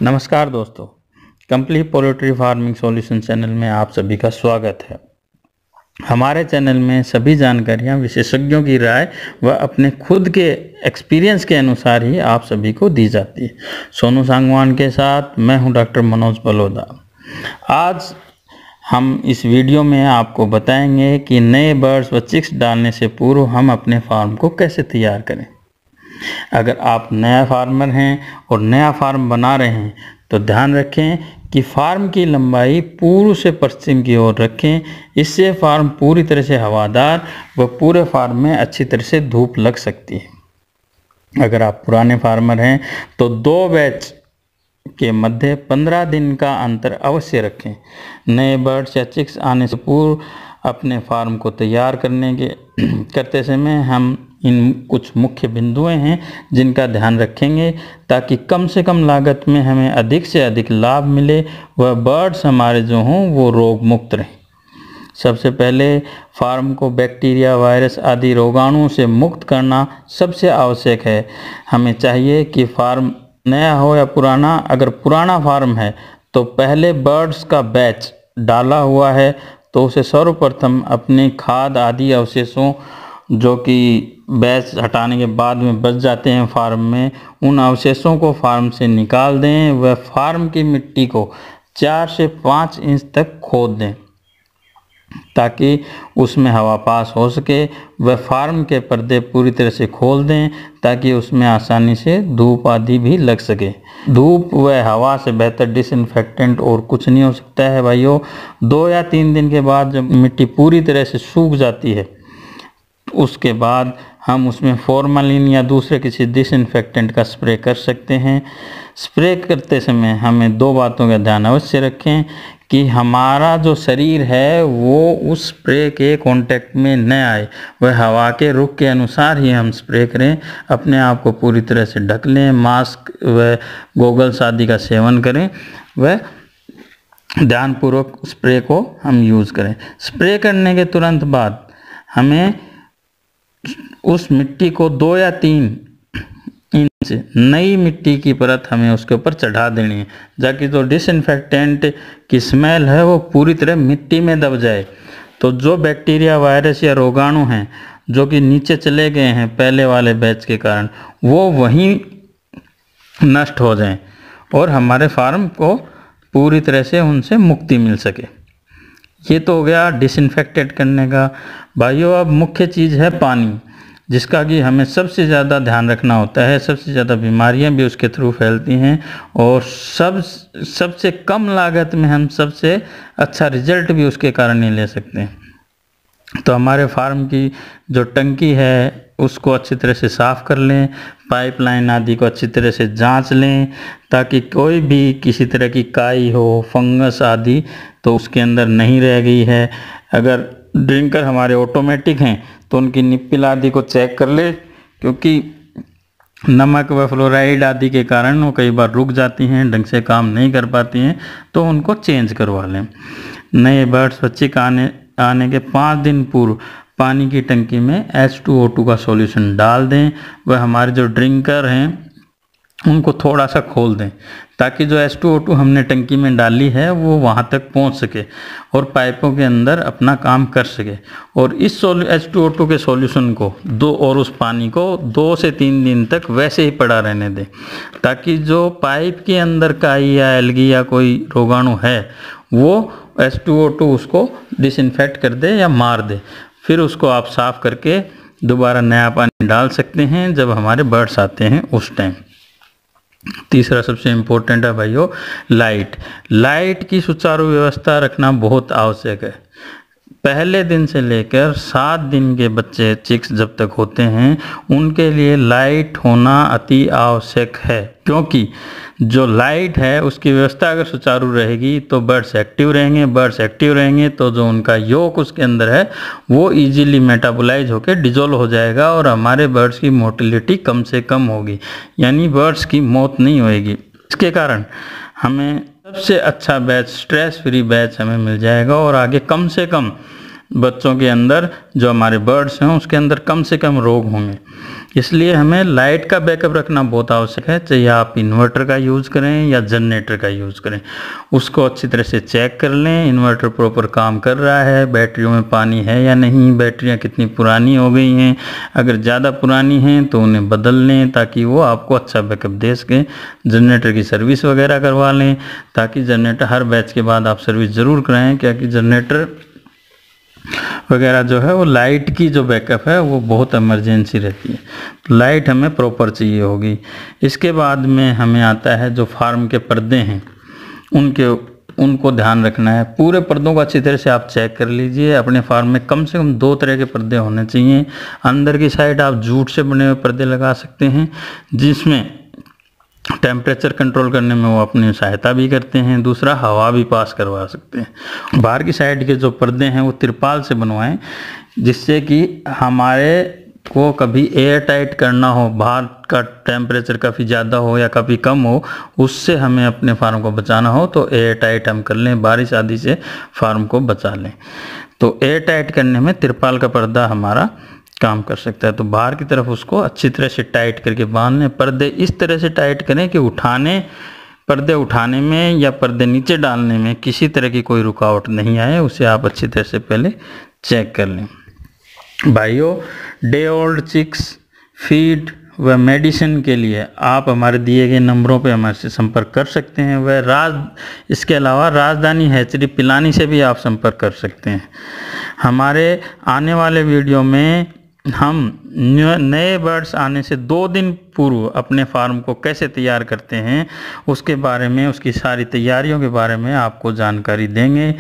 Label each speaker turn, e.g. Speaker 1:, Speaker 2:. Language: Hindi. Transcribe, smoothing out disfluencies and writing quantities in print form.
Speaker 1: नमस्कार दोस्तों, complete poultry farming solution channel में आप सभी का स्वागत है। हमारे चैनल में सभी जानकारियां विशेषज्ञों की राय व अपने खुद के एक्सपीरियंस के अनुसार ही आप सभी को दी जाती है। सोनू सांगवान के साथ मैं हूं डॉक्टर मनोज बलोदा। आज हम इस वीडियो में आपको बताएंगे कि नए बर्ड्स व चिक्स डालने से पूर्व हम अपने फार्म को कैसे तैयार करें। अगर आप नया फार्मर हैं और नया फार्म बना रहे हैं तो ध्यान रखें कि फार्म की लंबाई पूर्व से पश्चिम की ओर रखें। इससे फार्म पूरी तरह से हवादार व पूरे फार्म में अच्छी तरह से धूप लग सकती है। अगर आप पुराने फार्मर हैं तो 2 बैच के मध्य 15 दिन का अंतर अवश्य रखें। नए बर्ड्स या चिक्स आने से पूर्व अपने फार्म को तैयार करते समय हम इन कुछ मुख्य बिंदुएं हैं जिनका ध्यान रखेंगे ताकि कम से कम लागत में हमें अधिक से अधिक लाभ मिले व बर्ड्स हमारे जो हों वो रोग मुक्त रहें। सबसे पहले फार्म को बैक्टीरिया, वायरस आदि रोगाणुओं से मुक्त करना सबसे आवश्यक है। हमें चाहिए कि फार्म नया हो या पुराना, अगर पुराना फार्म है तो पहले बर्ड्स का बैच डाला हुआ है तो उसे सर्वप्रथम अपने खाद आदि अवशेषों जो कि बैच हटाने के बाद में बच जाते हैं फार्म में, उन अवशेषों को फार्म से निकाल दें व फार्म की मिट्टी को 4 से 5 इंच तक खोद दें ताकि उसमें हवा पास हो सके। वह फार्म के पर्दे पूरी तरह से खोल दें ताकि उसमें आसानी से धूप आदि भी लग सके। धूप व हवा से बेहतर डिसइंफेक्टेंट और कुछ नहीं हो सकता है भाइयों। 2 या 3 दिन के बाद जब मिट्टी पूरी तरह से सूख जाती है उसके बाद हम उसमें फॉर्मालिन या दूसरे किसी डिसइंफेक्टेंट का स्प्रे कर सकते हैं। स्प्रे करते समय हमें 2 बातों का ध्यान अवश्य रखें कि हमारा जो शरीर है वो उस स्प्रे के कांटेक्ट में न आए। वह हवा के रुख के अनुसार ही हम स्प्रे करें। अपने आप को पूरी तरह से ढक लें, मास्क व गोगल्स आदि का सेवन करें व ध्यानपूर्वक स्प्रे को हम यूज़ करें। स्प्रे करने के तुरंत बाद हमें उस मिट्टी को 2 या 3 इंच नई मिट्टी की परत हमें उसके ऊपर चढ़ा देनी है ताकि जो डिसइंफेक्टेंट की स्मेल है वो पूरी तरह मिट्टी में दब जाए। तो जो बैक्टीरिया, वायरस या रोगाणु हैं जो कि नीचे चले गए हैं पहले वाले बैच के कारण, वो वहीं नष्ट हो जाएं और हमारे फार्म को पूरी तरह से उनसे मुक्ति मिल सके। ये तो हो गया डिसइंफेक्टेड करने का। भाइयों, अब मुख्य चीज़ है पानी, जिसका कि हमें सबसे ज़्यादा ध्यान रखना होता है। सबसे ज़्यादा बीमारियां भी उसके थ्रू फैलती हैं और सबसे कम लागत में हम सबसे अच्छा रिजल्ट भी उसके कारण नहीं ले सकते हैं। तो हमारे फार्म की जो टंकी है उसको अच्छी तरह से साफ़ कर लें, पाइपलाइन आदि को अच्छी तरह से जांच लें ताकि कोई भी किसी तरह की काई हो, फंगस आदि तो उसके अंदर नहीं रह गई है। अगर ड्रिंकर हमारे ऑटोमेटिक हैं तो उनकी निप्पल आदि को चेक कर ले, क्योंकि नमक व फ्लोराइड आदि के कारण वो कई बार रुक जाती हैं, ढंग से काम नहीं कर पाती हैं, तो उनको चेंज करवा लें। नए बर्ड्स बच्चे आने के 5 दिन पूर्व पानी की टंकी में H2O2 का सॉल्यूशन डाल दें। वह हमारे जो ड्रिंकर हैं उनको थोड़ा सा खोल दें ताकि जो H2O2 हमने टंकी में डाली है वो वहाँ तक पहुँच सके और पाइपों के अंदर अपना काम कर सके। और इस H2O2 के सॉल्यूशन को और उस पानी को 2 से 3 दिन तक वैसे ही पड़ा रहने दें ताकि जो पाइप के अंदर काई या एल्गी या कोई रोगाणु है वो H2O2 उसको डिसइंफेक्ट कर दे या मार दे। फिर उसको आप साफ़ करके दोबारा नया पानी डाल सकते हैं जब हमारे बर्ड्स आते हैं उस टाइम। तीसरा सबसे इम्पोर्टेंट है भाइयों लाइट की सुचारू व्यवस्था रखना बहुत आवश्यक है। पहले दिन से लेकर 7 दिन के बच्चे चिक्स जब तक होते हैं उनके लिए लाइट होना अति आवश्यक है, क्योंकि जो लाइट है उसकी व्यवस्था अगर सुचारू रहेगी तो बर्ड्स एक्टिव रहेंगे तो जो उनका यॉक उसके अंदर है वो इजीली मेटाबोलाइज होकर डिजोल्व हो जाएगा और हमारे बर्ड्स की मोर्टेलिटी कम से कम होगी, यानी बर्ड्स की मौत नहीं होएगी। इसके कारण हमें सबसे अच्छा बैच, स्ट्रेस फ्री बैच हमें मिल जाएगा और आगे कम से कम बच्चों के अंदर जो हमारे बर्ड्स हैं उसके अंदर कम से कम रोग होंगे। इसलिए हमें लाइट का बैकअप रखना बहुत आवश्यक है, चाहे आप इन्वर्टर का यूज़ करें या जनरेटर का यूज़ करें। उसको अच्छी तरह से चेक कर लें, इन्वर्टर प्रॉपर काम कर रहा है, बैटरियों में पानी है या नहीं, बैटरियां कितनी पुरानी हो गई हैं, अगर ज़्यादा पुरानी हैं तो उन्हें बदल लें ताकि वो आपको अच्छा बैकअप दे सकें। जनरेटर की सर्विस वगैरह करवा लें, ताकि जनरेटर हर बैच के बाद आप सर्विस ज़रूर कराएँ, क्योंकि जनरेटर वगैरह जो है वो लाइट की जो बैकअप है वो बहुत इमरजेंसी रहती है, तो लाइट हमें प्रॉपर चाहिए होगी। इसके बाद में हमें आता है जो फार्म के पर्दे हैं उनको ध्यान रखना है। पूरे पर्दों को अच्छी तरह से आप चेक कर लीजिए। अपने फार्म में कम से कम 2 तरह के पर्दे होने चाहिए। अंदर की साइड आप जूट से बने हुए पर्दे लगा सकते हैं, जिसमें टेम्परेचर कंट्रोल करने में वो अपनी सहायता भी करते हैं, दूसरा हवा भी पास करवा सकते हैं। बाहर की साइड के जो पर्दे हैं वो तिरपाल से बनवाएं, जिससे कि हमारे को कभी एयर टाइट करना हो, बाहर का टेम्परेचर काफ़ी ज़्यादा हो या काफ़ी कम हो, उससे हमें अपने फार्म को बचाना हो तो एयर टाइट हम कर लें, बारिश आदि से फार्म को बचा लें। तो एयर टाइट करने में तिरपाल का पर्दा हमारा काम कर सकता है। तो बाहर की तरफ उसको अच्छी तरह से टाइट करके बांध लें। पर्दे इस तरह से टाइट करें कि पर्दे उठाने में या पर्दे नीचे डालने में किसी तरह की कोई रुकावट नहीं आए, उसे आप अच्छी तरह से पहले चेक कर लें। भाइयों, डे ओल्ड चिक्स फीड व मेडिसिन के लिए आप हमारे दिए गए नंबरों पे हमारे से संपर्क कर सकते हैं। इसके अलावा राजधानी हैचरी पिलानी से भी आप संपर्क कर सकते हैं। हमारे आने वाले वीडियो में हम नए बर्ड्स आने से 2 दिन पूर्व अपने फार्म को कैसे तैयार करते हैं उसके बारे में, उसकी सारी तैयारियों के बारे में आपको जानकारी देंगे।